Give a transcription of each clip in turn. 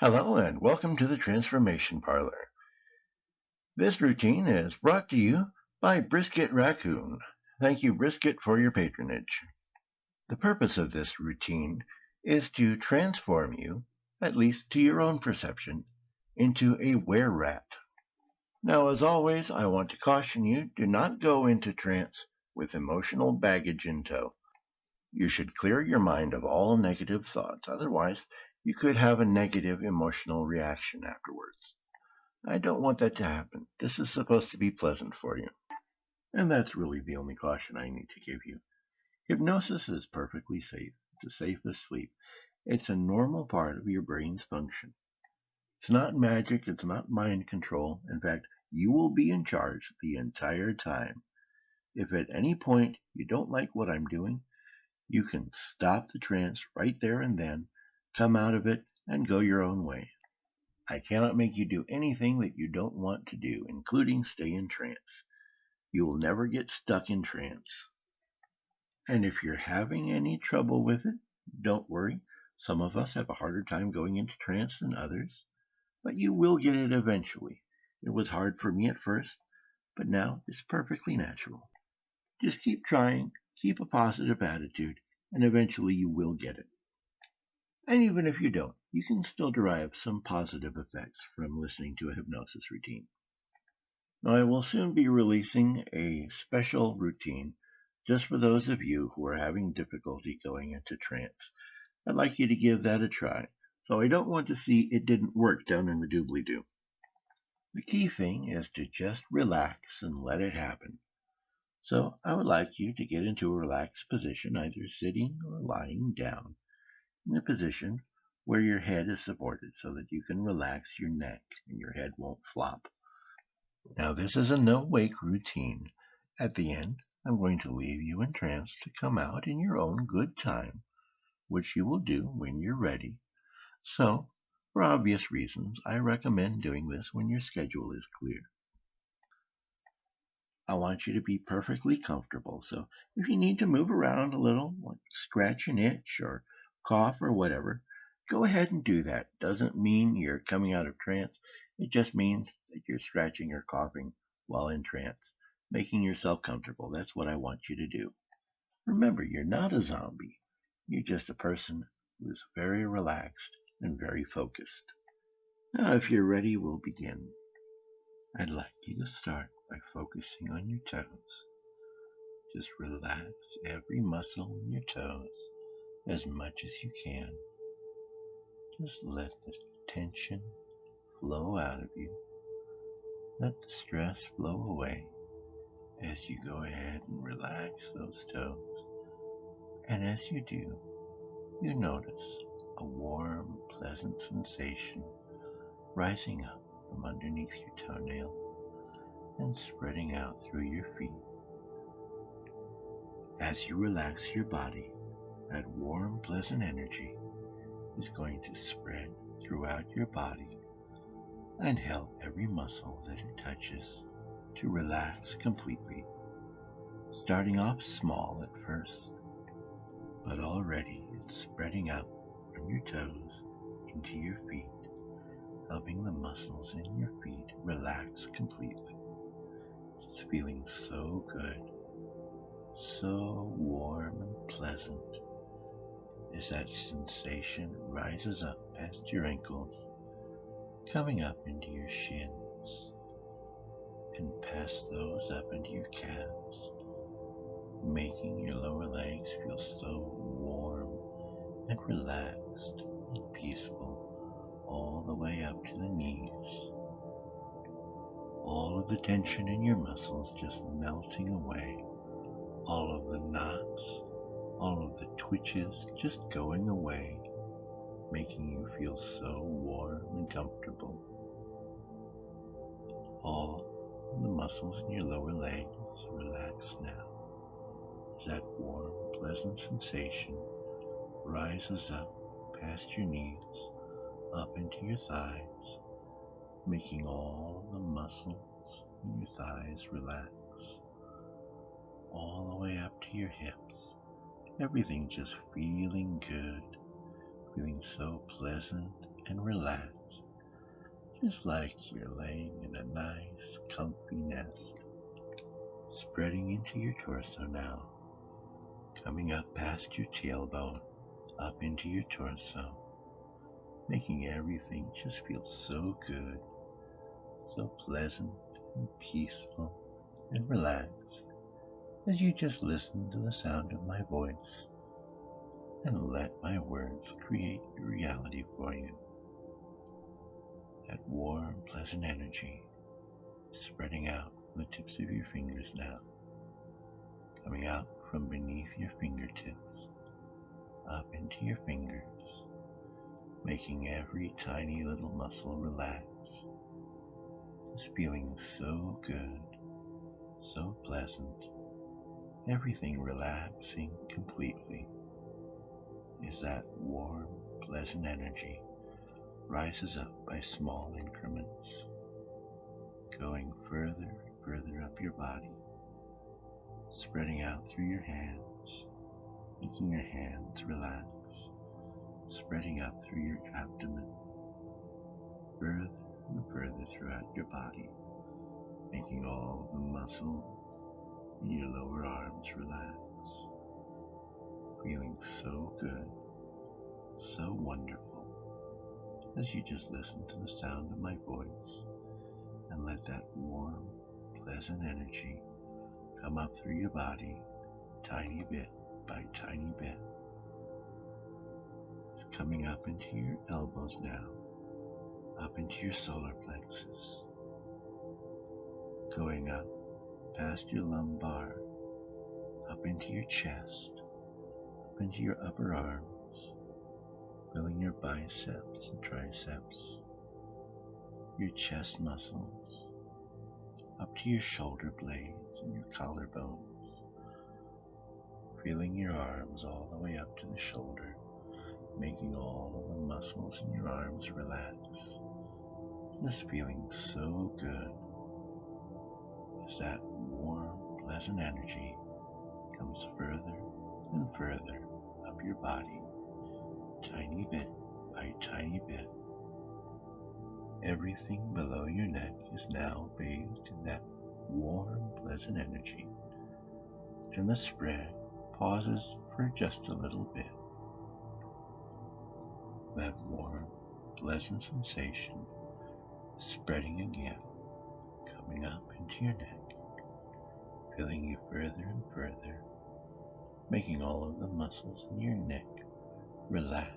Hello and welcome to the Transformation Parlor. This routine is brought to you by Brisket Raccoon. Thank you, Brisket, for your patronage. The purpose of this routine is to transform you, at least to your own perception, into a were-rat. Now, as always, I want to caution you, do not go into trance with emotional baggage in tow. You should clear your mind of all negative thoughts, otherwise you could have a negative emotional reaction afterwards. I don't want that to happen. This is supposed to be pleasant for you. And that's really the only caution I need to give you. Hypnosis is perfectly safe. It's as safe as sleep. It's a normal part of your brain's function. It's not magic. It's not mind control. In fact, you will be in charge the entire time. If at any point you don't like what I'm doing, you can stop the trance right there and then, come out of it, and go your own way. I cannot make you do anything that you don't want to do, including stay in trance. You will never get stuck in trance. And if you're having any trouble with it, don't worry. Some of us have a harder time going into trance than others, but you will get it eventually. It was hard for me at first, but now it's perfectly natural. Just keep trying, keep a positive attitude, and eventually you will get it. And even if you don't, you can still derive some positive effects from listening to a hypnosis routine. Now, I will soon be releasing a special routine just for those of you who are having difficulty going into trance. I'd like you to give that a try, so I don't want to see it didn't work down in the doobly-doo. The key thing is to just relax and let it happen. So I would like you to get into a relaxed position, either sitting or lying down, in a position where your head is supported so that you can relax your neck and your head won't flop. Now, this is a no-wake routine. At the end, I'm going to leave you in trance to come out in your own good time, which you will do when you're ready. So, for obvious reasons, I recommend doing this when your schedule is clear. I want you to be perfectly comfortable, so if you need to move around a little, like scratch an itch or cough or whatever, go ahead and do that. Doesn't mean you're coming out of trance. It just means that you're scratching or coughing while in trance, making yourself comfortable. That's what I want you to do. Remember, you're not a zombie. You're just a person who's very relaxed and very focused. Now, if you're ready, we'll begin. I'd like you to start by focusing on your toes. Just relax every muscle in your toes as much as you can. Just let the tension flow out of you. Let the stress flow away as you go ahead and relax those toes. And as you do, you notice a warm, pleasant sensation rising up from underneath your toenails and spreading out through your feet. As you relax your body, that warm, pleasant energy is going to spread throughout your body and help every muscle that it touches to relax completely, starting off small at first, but already it's spreading out from your toes into your feet, helping the muscles in your feet relax completely. It's feeling so good, so warm and pleasant as that sensation rises up past your ankles, coming up into your shins, and past those up into your calves, making your lower legs feel so warm and relaxed and peaceful, all the way up to the knees. All of the tension in your muscles just melting away, all of the knots, all of the twitches just going away, making you feel so warm and comfortable. All the muscles in your lower legs relax now as that warm, pleasant sensation rises up past your knees, up into your thighs, making all the muscles in your thighs relax, all the way up to your hips. Everything just feeling good, feeling so pleasant and relaxed, just like you're laying in a nice, comfy nest. Spreading into your torso now, coming up past your tailbone, up into your torso, making everything just feel so good, so pleasant and peaceful and relaxed as you just listen to the sound of my voice and let my words create your reality for you. That warm, pleasant energy spreading out from the tips of your fingers now, coming out from beneath your fingertips, up into your fingers, making every tiny little muscle relax, just feeling so good, so pleasant, everything relaxing completely as that warm, pleasant energy rises up by small increments, going further and further up your body, spreading out through your hands, making your hands relax, spreading up through your abdomen, further and further throughout your body, making all the muscles in your lower arms relax, feeling so good, so wonderful, as you just listen to the sound of my voice and let that warm, pleasant energy come up through your body, tiny bit by tiny bit. It's coming up into your elbows now, up into your solar plexus, going up past your lumbar, up into your chest, up into your upper arms, filling your biceps and triceps, your chest muscles, up to your shoulder blades and your collarbones, feeling your arms all the way up to the shoulder, making all of the muscles in your arms relax, just feeling so good as that warm, pleasant energy comes further and further up your body, tiny bit by tiny bit. Everything below your neck is now bathed in that warm, pleasant energy, and the spread pauses for just a little bit. That warm, pleasant sensation is spreading again, coming up into your neck, filling you further and further, making all of the muscles in your neck relax,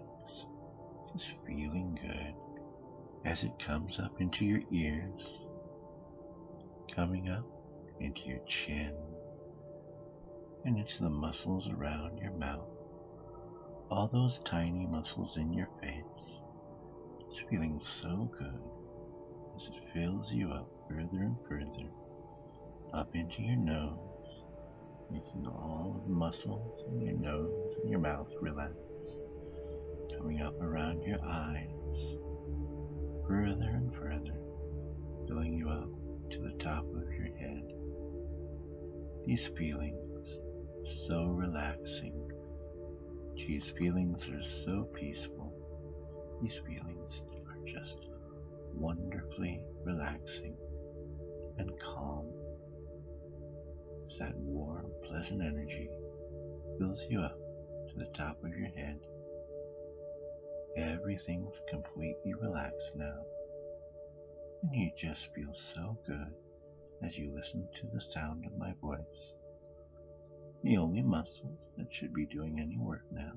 just feeling good as it comes up into your ears, coming up into your chin, and into the muscles around your mouth, all those tiny muscles in your face, just feeling so good as it fills you up further and further, up into your nose, making all of the muscles in your nose and your mouth relax, coming up around your eyes, further and further, filling you up to the top of your head. These feelings are so relaxing. These feelings are so peaceful. These feelings are just wonderfully relaxing and calm as that warm, pleasant energy fills you up to the top of your head. Everything's completely relaxed now, and you just feel so good as you listen to the sound of my voice. The only muscles that should be doing any work now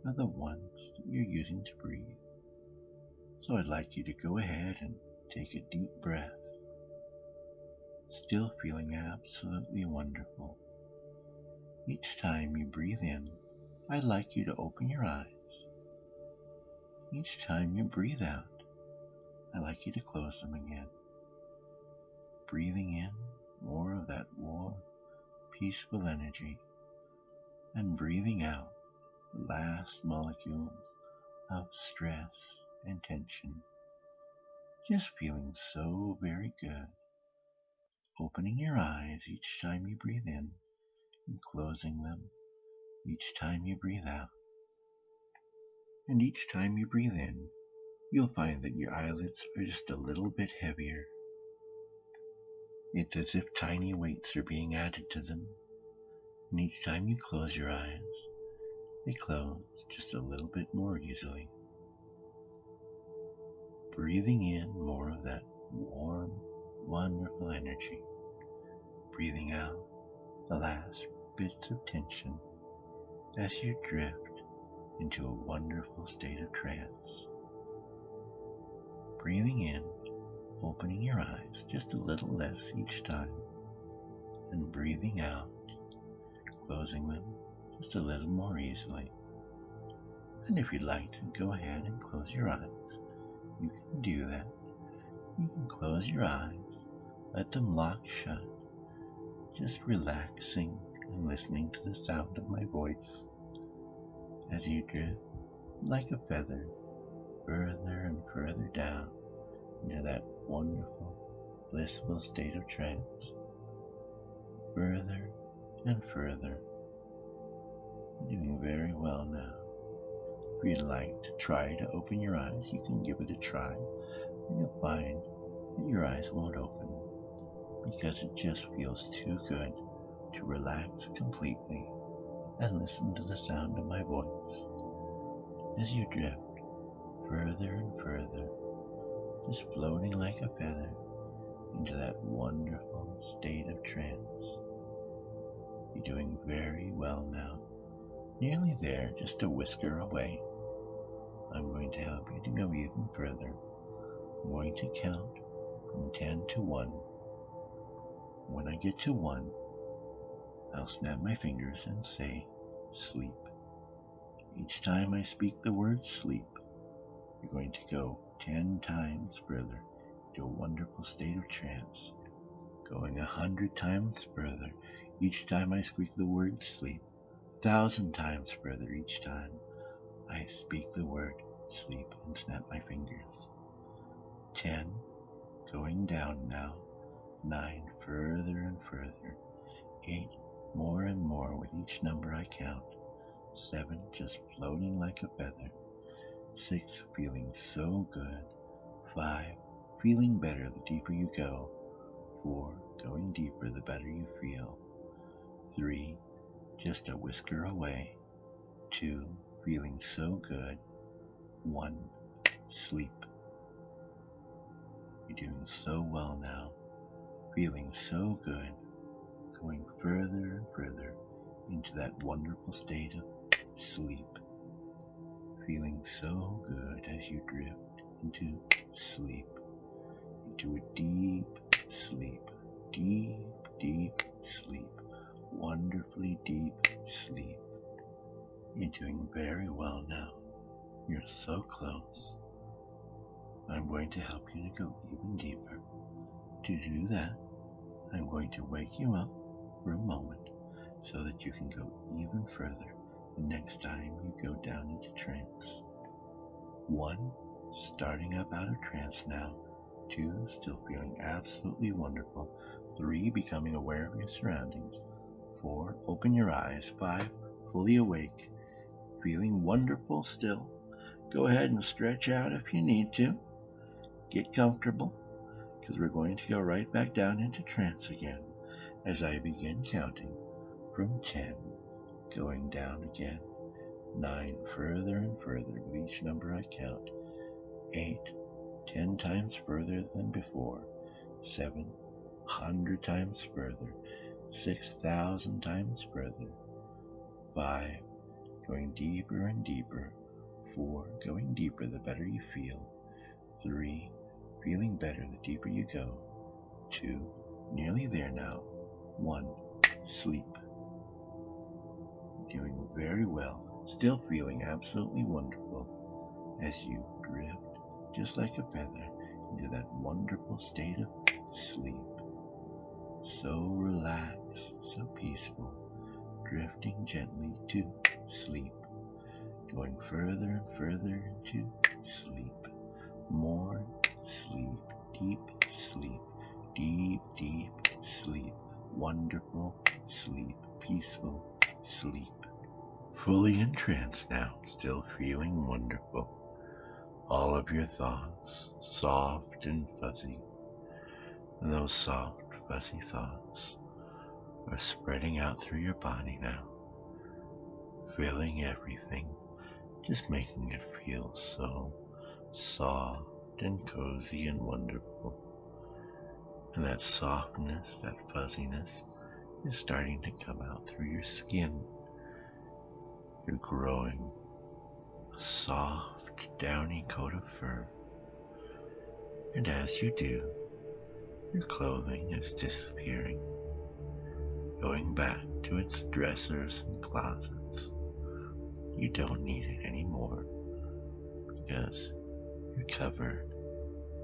are the ones that you're using to breathe. So I'd like you to go ahead and take a deep breath, still feeling absolutely wonderful. Each time you breathe in, I'd like you to open your eyes. Each time you breathe out, I'd like you to close them again. Breathing in more of that warm, peaceful energy, and breathing out the last molecules of stress and tension. Just feeling so very good. Opening your eyes each time you breathe in and closing them each time you breathe out. And each time you breathe in, you'll find that your eyelids are just a little bit heavier. It's as if tiny weights are being added to them, and each time you close your eyes, they close just a little bit more easily. Breathing in more of that warm, wonderful energy. Breathing out the last bits of tension as you drift into a wonderful state of trance. Breathing in, opening your eyes just a little less each time, and breathing out, closing them just a little more easily. And if you'd like to go ahead and close your eyes, you can do that. You can close your eyes, let them lock shut, just relaxing and listening to the sound of my voice as you drift like a feather further and further down into that wonderful, blissful state of trance. Further and further. You're doing very well now. If you'd like to try to open your eyes, you can give it a try, and you'll find that your eyes won't open because it just feels too good to relax completely and listen to the sound of my voice as you drift further and further, just floating like a feather into that wonderful state of trance. You're doing very well now. Nearly there, just a whisker away. I'm going to help you to go even further. I'm going to count from 10 to 1. When I get to 1, I'll snap my fingers and say, sleep. Each time I speak the word sleep, you're going to go 10 times further to a wonderful state of trance, going 100 times further each time I speak the word sleep, 1,000 times further each time I speak the word sleep and snap my fingers. 10, going down now, 9, further and further, 8, more and more with each number I count, 7, just floating like a feather, 6, feeling so good, 5, feeling better the deeper you go, 4, going deeper the better you feel, 3, just a whisker away, 2, feeling so good, 1, sleep. You're doing so well now, feeling so good, going further and further into that wonderful state of sleep, feeling so good as you drift into sleep, into a deep sleep, deep, deep sleep, wonderfully deep sleep. You're doing very well now. You're so close. I'm going to help you to go even deeper. To do that, I'm going to wake you up for a moment so that you can go even further the next time you go down into trance. 1, starting up out of trance now. 2, still feeling absolutely wonderful. 3, becoming aware of your surroundings. 4, open your eyes. 5, fully awake, feeling wonderful still. Go ahead and stretch out if you need to. Get comfortable, because we're going to go right back down into trance again as I begin counting from 10, going down again, 9, further and further with each number I count, 8, 10 times further than before, 7, 100 times further, 6,000 times further, 5, going deeper and deeper, 4, going deeper the better you feel, 3, feeling better the deeper you go, 2, nearly there now, 1, sleep. Doing very well, still feeling absolutely wonderful as you drift just like a feather into that wonderful state of sleep. So relaxed, so peaceful, drifting gently to sleep, going further and further into sleep, more sleep, deep sleep, deep, deep sleep, wonderful sleep, peaceful sleep. Fully entranced now, still feeling wonderful. all of your thoughts, soft and fuzzy. And those soft, fuzzy thoughts are spreading out through your body now, filling everything, just making it feel so soft and cozy and wonderful. And that softness, that fuzziness is starting to come out through your skin. You're growing a soft, downy coat of fur. And as you do, your clothing is disappearing, going back to its dressers and closets. You don't need it anymore because you're covered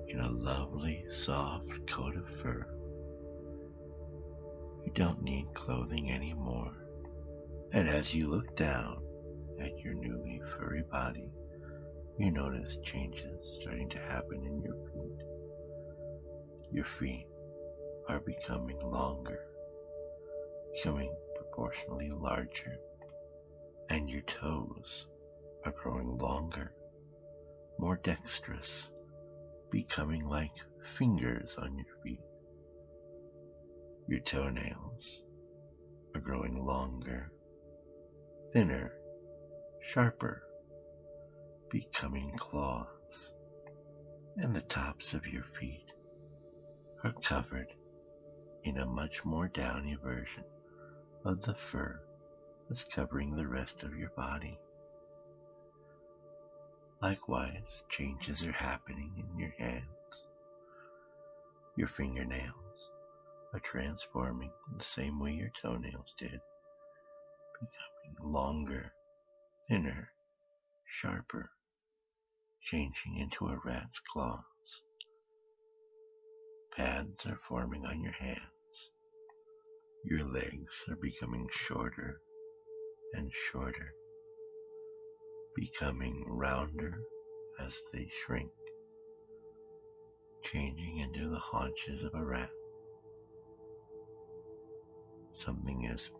in a lovely, soft coat of fur. You don't need clothing anymore. And as you look down at your newly furry body, you notice changes starting to happen in your feet. Your feet are becoming longer, becoming proportionally larger, and your toes are growing longer, more dexterous, becoming like fingers on your feet. Your toenails are growing longer, thinner, sharper, becoming claws, and the tops of your feet are covered in a much more downy version of the fur that's covering the rest of your body. Likewise, changes are happening in your hands. Your fingernails are transforming in the same way your toenails did, becoming longer, thinner, sharper, changing into a rat's claws. Pads are forming on your hands. Your legs are becoming shorter and shorter, becoming rounder as they shrink, changing into the haunches of a rat. Something is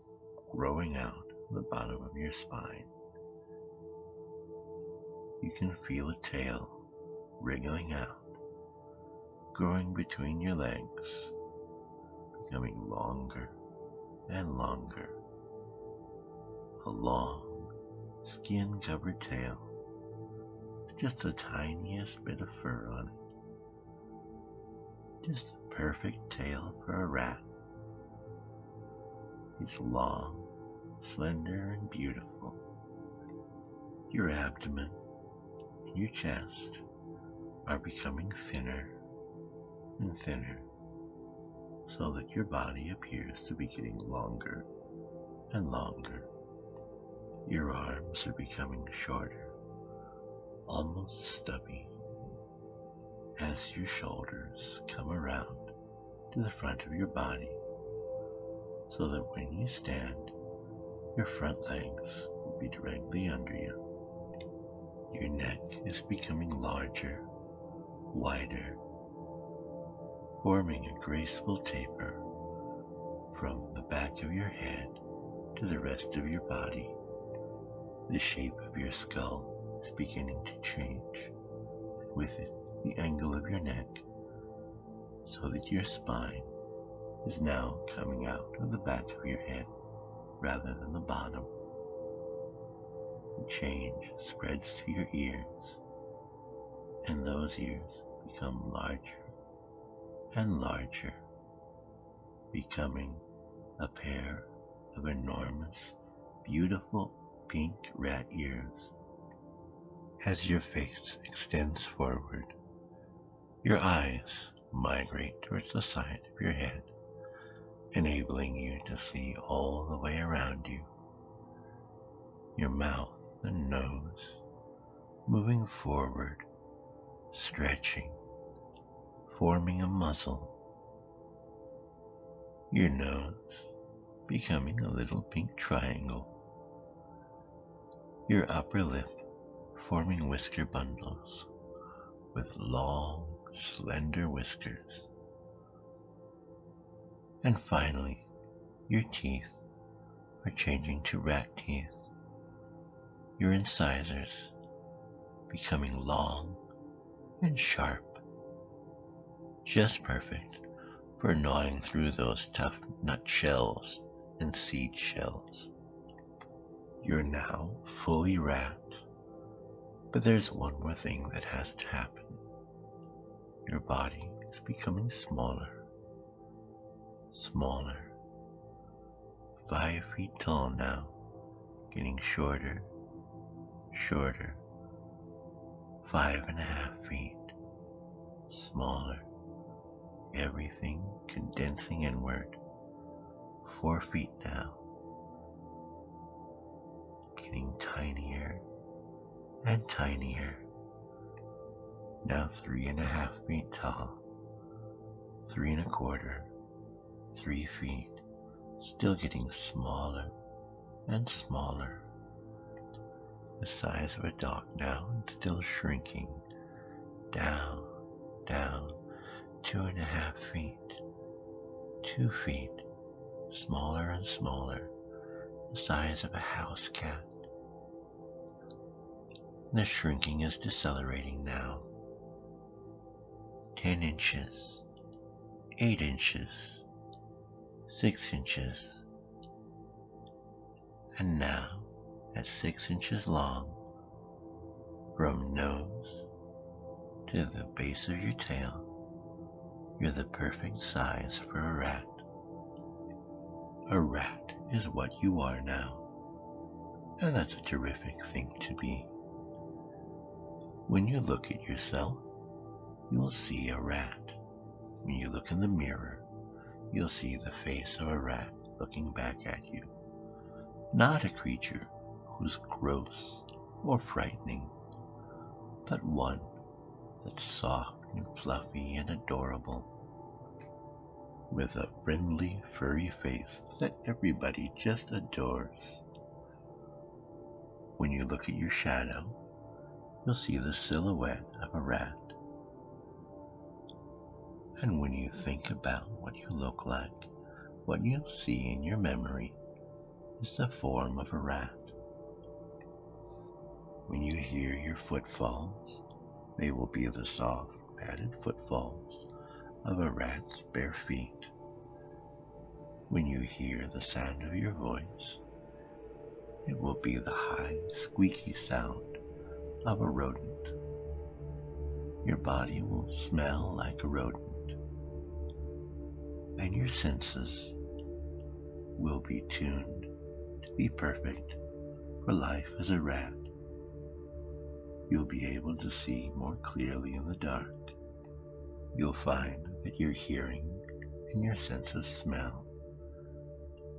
growing out of the bottom of your spine. You can feel a tail wriggling out, growing between your legs, becoming longer and longer. A long, skin-covered tail with just the tiniest bit of fur on it. Just a perfect tail for a rat. It's long, slender, and beautiful. Your abdomen and your chest are becoming thinner and thinner, so that your body appears to be getting longer and longer. Your arms are becoming shorter, almost stubby, as your shoulders come around to the front of your body, so that when you stand, your front legs will be directly under you. Your neck is becoming larger, wider, forming a graceful taper from the back of your head to the rest of your body. The shape of your skull is beginning to change, with it the angle of your neck, so that your spine is now coming out of the back of your head rather than the bottom. The change spreads to your ears, and those ears become larger and larger, becoming a pair of enormous, beautiful pink rat ears. As your face extends forward, your eyes migrate towards the side of your head, enabling you to see all the way around you. Your mouth and nose moving forward, stretching, forming a muzzle. Your nose becoming a little pink triangle. Your upper lip forming whisker bundles with long, slender whiskers. And finally, your teeth are changing to rat teeth. Your incisors becoming long and sharp, just perfect for gnawing through those tough nut shells and seed shells. You're now fully wrapped, but there's one more thing that has to happen. Your body is becoming smaller, smaller, 5 feet tall now, getting shorter, shorter, 5.5 feet, smaller, everything condensing inward, 4 feet now, getting tinier and tinier, now 3.5 feet tall, 3.25, 3 feet, still getting smaller and smaller, the size of a dog now and still shrinking, down, down, 2.5 feet, 2 feet, smaller and smaller, the size of a house cat. The shrinking is decelerating now. 10 inches, 8 inches, 6 inches, and now at 6 inches long, from nose to the base of your tail, you're the perfect size for a rat. A rat is what you are now, and that's a terrific thing to be. When you look at yourself, you'll see a rat. When you look in the mirror, you'll see the face of a rat looking back at you. Not a creature who's gross or frightening, but one that's soft and fluffy and adorable, with a friendly, furry face that everybody just adores. When you look at your shadow, you'll see the silhouette of a rat. And when you think about what you look like, what you'll see in your memory is the form of a rat. When you hear your footfalls, they will be the soft, padded footfalls of a rat's bare feet. When you hear the sound of your voice, it will be the high, squeaky sound of a rodent. Your body will smell like a rodent, and your senses will be tuned to be perfect for life as a rat. You'll be able to see more clearly in the dark. You'll find that your hearing and your sense of smell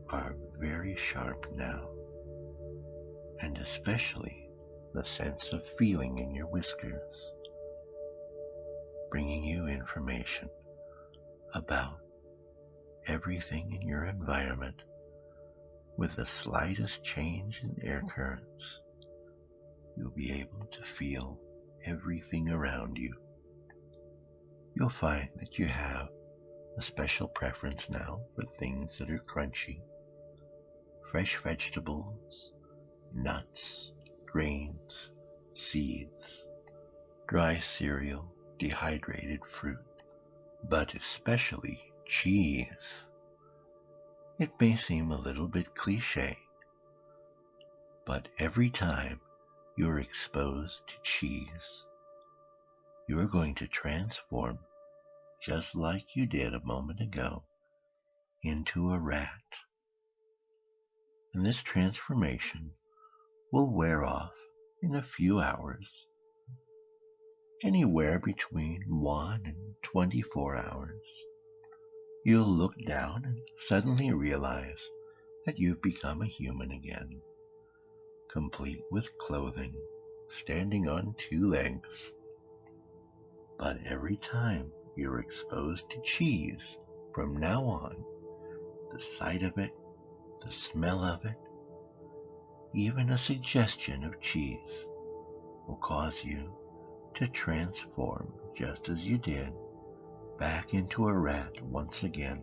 are very sharp now, and especially the sense of feeling in your whiskers, bringing you information about everything in your environment. With the slightest change in air currents, you'll be able to feel everything around you. You'll find that you have a special preference now for things that are crunchy, fresh vegetables, nuts, grains, seeds, dry cereal, dehydrated fruit, but especially cheese. It may seem a little bit cliche, but every time you're exposed to cheese, you're going to transform, just like you did a moment ago, into a rat. And this transformation will wear off in a few hours, anywhere between 1 and 24 hours. You'll look down and suddenly realize that you've become a human again, complete with clothing, standing on 2 legs. But every time you're exposed to cheese from now on, the sight of it, the smell of it, even a suggestion of cheese will cause you to transform just as you did back into a rat once again.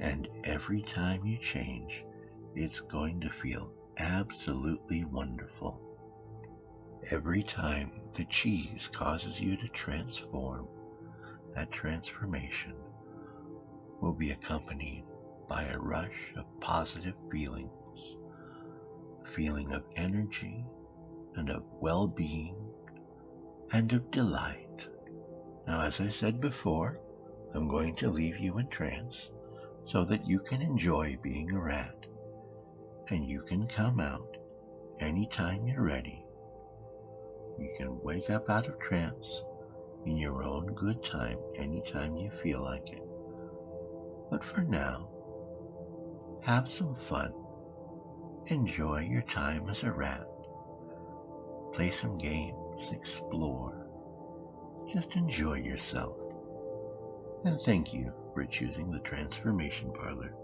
And every time you change, it's going to feel absolutely wonderful. Every time the cheese causes you to transform, that transformation will be accompanied by a rush of positive feelings, a feeling of energy and of well-being and of delight. Now, as I said before, I'm going to leave you in trance so that you can enjoy being a rat, and you can come out anytime you're ready. You can wake up out of trance in your own good time anytime you feel like it. But for now, have some fun. Enjoy your time as a rat. Play some games, explore. Just enjoy yourself. And thank you for choosing the Transformation Parlor